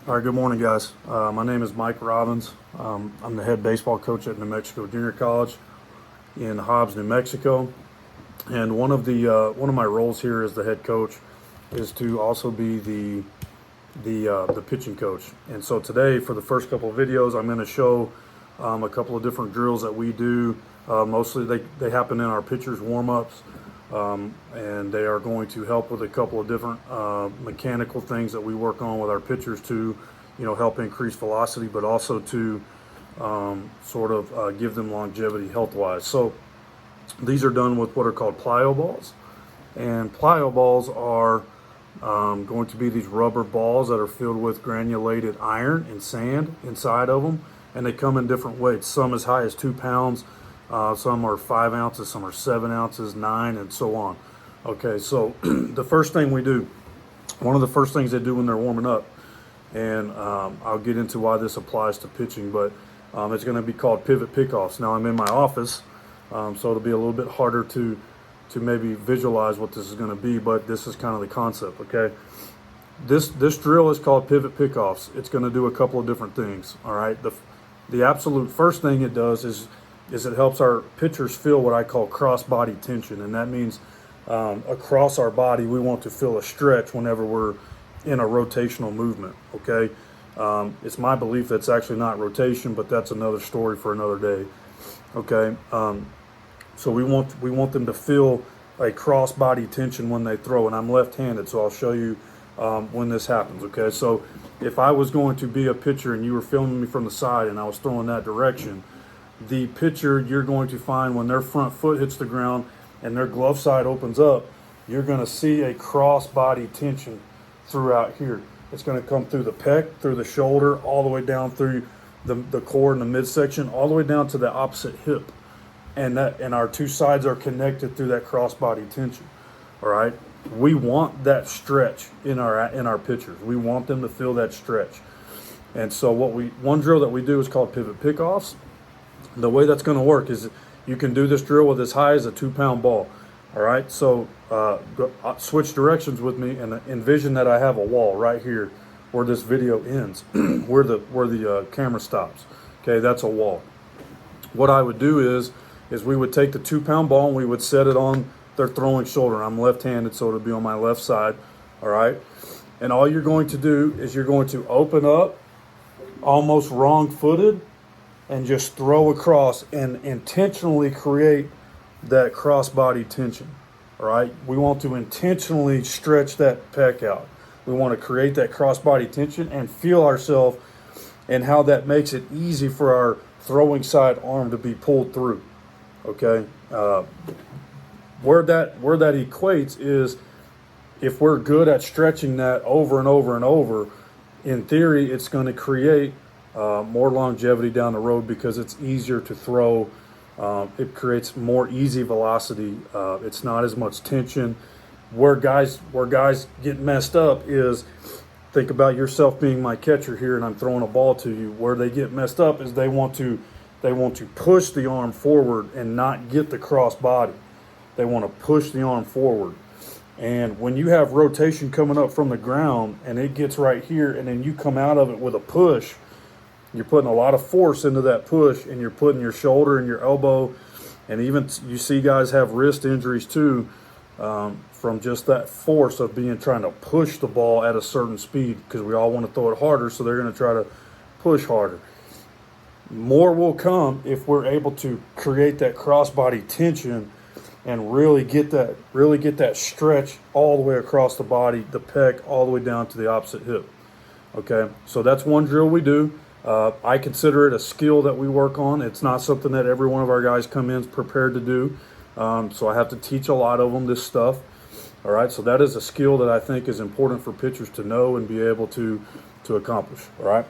All right, good morning, guys. My name is Mike Robbins. I'm the head baseball coach at New Mexico Junior College in Hobbs, New Mexico. And one of my roles here as the head coach is to also be the pitching coach. And so today, for the first couple of videos, I'm going to show a couple of different drills that we do. Mostly they happen in our pitchers warm-ups, and they are going to help with a couple of different mechanical things that we work on with our pitchers to, help increase velocity, but also to give them longevity health-wise. So these are done with what are called plyo balls, and plyo balls are going to be these rubber balls that are filled with granulated iron and sand inside of them, and they come in different weights. Some as high as 2 pounds. Some are 5 ounces, some are 7 ounces, 9, and so on. Okay, so the first thing we do, one of the first things they do when they're warming up, and I'll get into why this applies to pitching, but it's going to be called pivot pickoffs. Now I'm in my office, so it'll be a little bit harder to maybe visualize what this is going to be, but this is kind of the concept. Okay, this drill is called pivot pickoffs. It's going to do a couple of different things. All right, the absolute first thing it does is it helps our pitchers feel what I call cross-body tension, and that means across our body we want to feel a stretch whenever we're in a rotational movement. Okay, it's my belief that's actually not rotation, but that's another story for another day. Okay, so we want them to feel a cross-body tension when they throw, and I'm left-handed, so I'll show you when this happens. Okay, so if I was going to be a pitcher and you were filming me from the side and I was throwing that direction, the pitcher, you're going to find when their front foot hits the ground and their glove side opens up, you're going to see a cross-body tension throughout here. It's going to come through the pec, through the shoulder, all the way down through the core and the midsection, all the way down to the opposite hip. And our two sides are connected through that cross-body tension. All right? We want that stretch in our pitchers. We want them to feel that stretch. And so one drill that we do is called pivot pickoffs. The way that's going to work is you can do this drill with as high as a 2-pound ball. All right, so switch directions with me and envision that I have a wall right here where this video ends, where the camera stops. Okay, that's a wall. What I would do is we would take the 2-pound ball and we would set it on their throwing shoulder. I'm left-handed, so it'll be on my left side. All right, and all you're going to do is you're going to open up almost wrong-footed and just throw across and intentionally create that cross-body tension. All right, we want to intentionally stretch that pec out. We want to create that cross-body tension and feel ourselves, and how that makes it easy for our throwing side arm to be pulled through. Okay, where that equates is if we're good at stretching that over and over and over, in theory, it's going to create more longevity down the road because it's easier to throw. It creates more easy velocity. It's not as much tension. Where guys get messed up is, think about yourself being my catcher here and I'm throwing a ball to you. Where they get messed up is they want to push the arm forward and not get the cross body. They want to push the arm forward. And when you have rotation coming up from the ground and it gets right here and then you come out of it with a push, you're putting a lot of force into that push, and you're putting your shoulder and your elbow, and even you see guys have wrist injuries too from just that force of trying to push the ball at a certain speed, because we all want to throw it harder, so they're going to try to push harder. More will come if we're able to create that crossbody tension and really get that stretch all the way across the body, the pec, all the way down to the opposite hip. Okay, so that's one drill we do. I consider it a skill that we work on. It's not something that every one of our guys come in prepared to do. So I have to teach a lot of them this stuff. All right, so that is a skill that I think is important for pitchers to know and be able to accomplish. All right.